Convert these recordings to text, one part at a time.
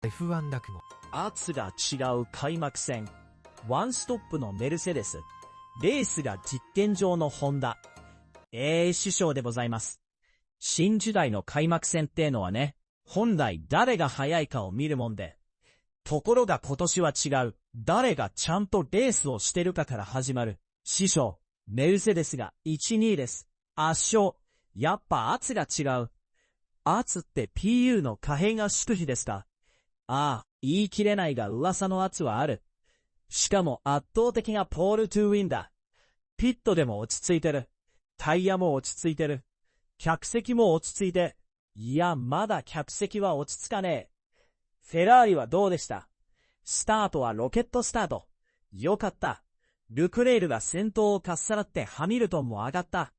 F1 だくも。圧が違う開幕戦。ワンストップのメルセデス。レースが実験場のホンダ。首相でございます。新時代の開幕戦ってのはね、本来誰が速いかを見るもんで。ところが今年は違う。誰がちゃんとレースをしてるかから始まる。師匠、メルセデスが1、2です。圧勝。やっぱ圧が違う。圧って PU の可変圧縮比ですか？ああ、言い切れないが噂の圧はある。しかも圧倒的なポールトゥーウィンだ。ピットでも落ち着いてる。タイヤも落ち着いてる。客席も落ち着いて。いや、まだ客席は落ち着かねえ。フェラーリはどうでした？スタートはロケットスタート。よかった。ルクレールが先頭をかっさらってハミルトンも上がった。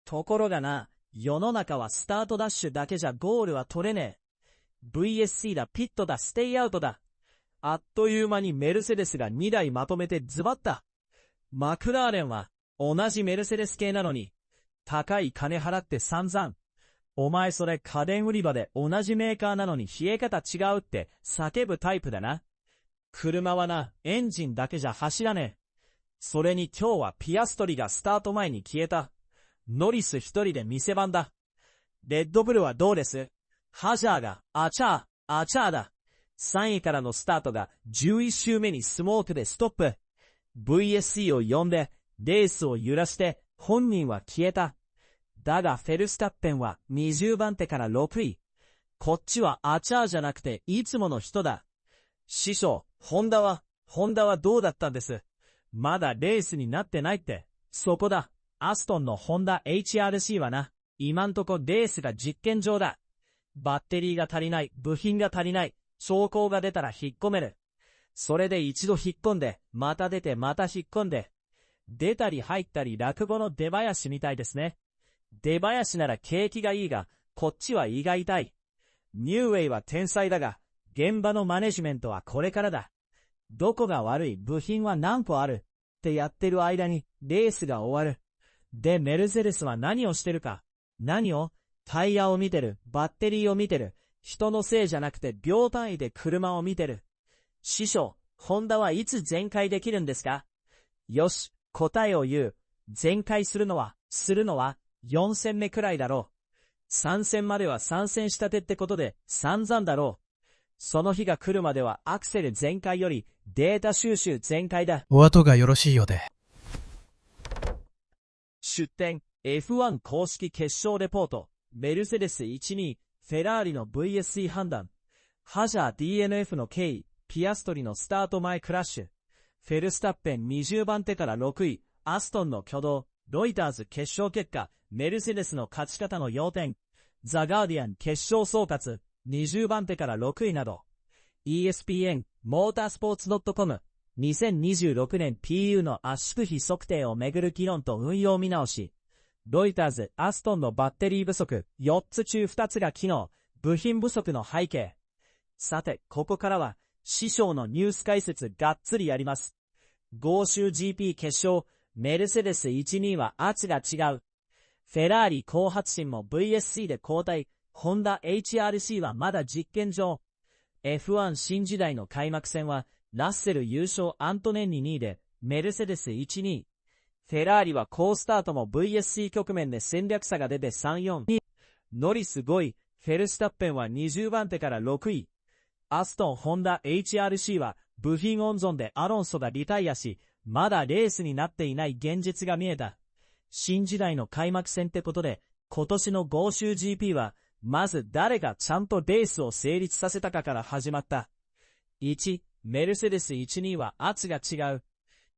ところがな、世の中はスタートダッシュだけじゃゴールは取れねえ。VSC だ、ピットだ、ステイアウトだ。あっという間にメルセデスが2台まとめてズバッた。マクラーレンは同じメルセデス系なのに、高い金払って散々。お前それ家電売り場で同じメーカーなのに冷え方違うって叫ぶタイプだな。車はな、エンジンだけじゃ走らねえ。それに今日はピアストリがスタート前に消えた。ノリス一人で店番だ。レッドブルはどうです？ハジャーが、アチャーだ。3位からのスタートが11周目にスモークでストップ。VSC を呼んで、レースを揺らして、本人は消えた。だがフェルスタッペンは20番手から6位。こっちはアチャーじゃなくていつもの人だ。師匠、ホンダはどうだったんです？まだレースになってないって。そこだ。アストンのホンダ HRC はな、今んとこレースが実験場だ。バッテリーが足りない、部品が足りない、兆候が出たら引っ込める。それで一度引っ込んで、また出てまた引っ込んで。出たり入ったり落語の出囃子みたいですね。出囃子なら景気がいいが、こっちは胃が痛い。ニューウェイは天才だが、現場のマネジメントはこれからだ。どこが悪い、部品は何個あるってやってる間にレースが終わる。で、メルセデスは何をしてるか。何を？タイヤを見てる、バッテリーを見てる、人のせいじゃなくて秒単位で車を見てる。師匠、ホンダはいつ全開できるんですか？よし、答えを言う。全開するのは4戦目くらいだろう。3戦までは3戦したてってことで散々だろう。その日が来るまではアクセル全開よりデータ収集全開だ。お後がよろしいようで。出展 F1 公式決勝レポート。メルセデス1、2、フェラーリの VSC 判断。ハジャー DNF の経緯。ピアストリのスタート前クラッシュ。フェルスタッペン20番手から6位。アストンの挙動。ロイターズ決勝結果。メルセデスの勝ち方の要点。ザ・ガーディアン決勝総括。20番手から6位など。ESPN、モータースポーツ .com。2026年 PU の圧縮比測定をめぐる議論と運用見直し。ロイターズ、アストンのバッテリー不足、4つ中2つが機能、部品不足の背景。さて、ここからは、師匠のニュース解説がっつりやります。豪州 GP 決勝、メルセデス1、2は圧が違う。フェラーリ後発進も VSC で交代、ホンダ HRC はまだ実験場。F1 新時代の開幕戦は、ラッセル優勝アントネンニ2位で、メルセデス1、2。フェラーリは好スタートも VSC 局面で戦略差が出て3、4。ノリス5位、フェルスタッペンは20番手から6位。アストン・ホンダ HRC は部品温存でアロンソがリタイアし、まだレースになっていない現実が見えた。新時代の開幕戦ってことで、今年の豪州 GP は、まず誰がちゃんとレースを成立させたかから始まった。1、メルセデス1、2は圧が違う。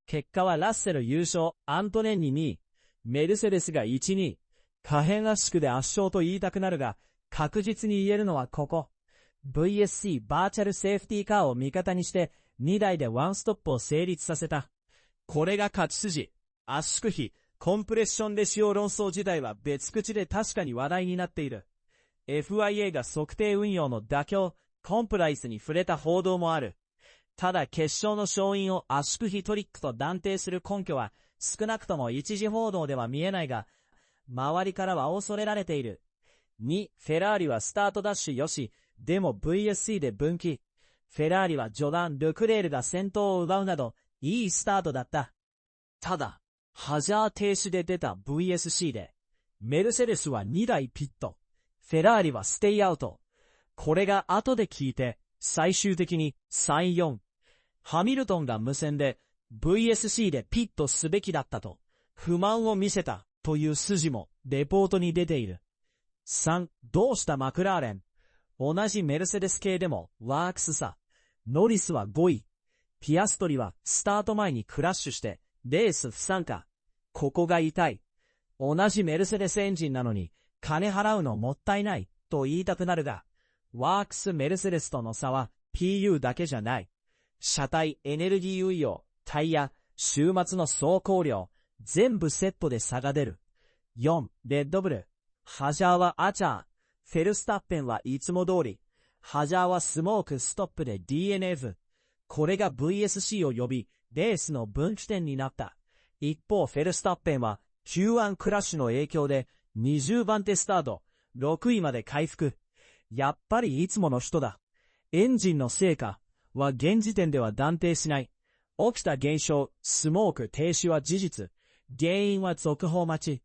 結果はラッセル優勝、アントネンニ2位、メルセデスが1、2位。可変圧縮で圧勝と言いたくなるが、確実に言えるのはここ。VSC バーチャルセーフティーカーを味方にして、2台でワンストップを成立させた。これが勝ち筋。圧縮比、コンプレッションレシオ論争時代は別口で確かに話題になっている。FIA が測定運用の妥協、コンプライスに触れた報道もある。ただ決勝の勝因を圧縮比トリックと断定する根拠は少なくとも一次報道では見えないが、周りからは恐れられている。2、フェラーリはスタートダッシュよし、でも VSC で分岐。フェラーリは序盤ルクレールが先頭を奪うなど、いいスタートだった。ただ、ハザー停止で出た VSC で、メルセデスは2台ピット。フェラーリはステイアウト。これが後で聞いて、最終的に3、4。ハミルトンが無線で VSC でピットすべきだったと、不満を見せたという筋もレポートに出ている。3、どうしたマクラーレン。同じメルセデス系でもワークスさ。ノリスは5位。ピアストリはスタート前にクラッシュしてレース不参加。ここが痛い。同じメルセデスエンジンなのに金払うのもったいないと言いたくなるが、ワークスメルセデスとの差は PU だけじゃない。車体、エネルギー運用、タイヤ、週末の走行量、全部セットで差が出る。4、レッドブル。ハジャーはアチャー。フェルスタッペンはいつも通り。ハジャーはスモークストップで DNF。これが VSC を呼び、レースの分岐点になった。一方フェルスタッペンは Q1 クラッシュの影響で20番手スタート、6位まで回復。やっぱりいつもの人だ。エンジンの成果は現時点では断定しない。起きた現象、スモーク停止は事実。原因は続報待ち。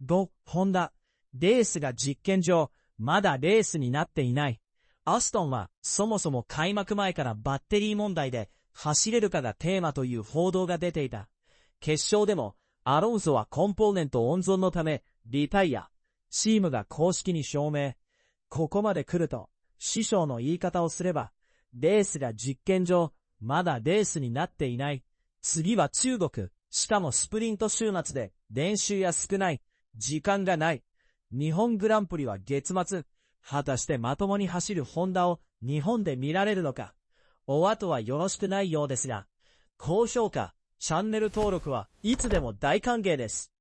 5、ホンダ。レースが実験上、まだレースになっていない。アストンはそもそも開幕前からバッテリー問題で走れるかがテーマという報道が出ていた。決勝でもアロンソはコンポーネント温存のためリタイア。チームが公式に証明。ここまで来ると師匠の言い方をすればレースが実験上まだレースになっていない。次は中国。しかもスプリント週末で練習や少ない。時間がない。日本グランプリは月末。果たしてまともに走るホンダを日本で見られるのか。お後はよろしくないようですが、高評価、チャンネル登録はいつでも大歓迎です。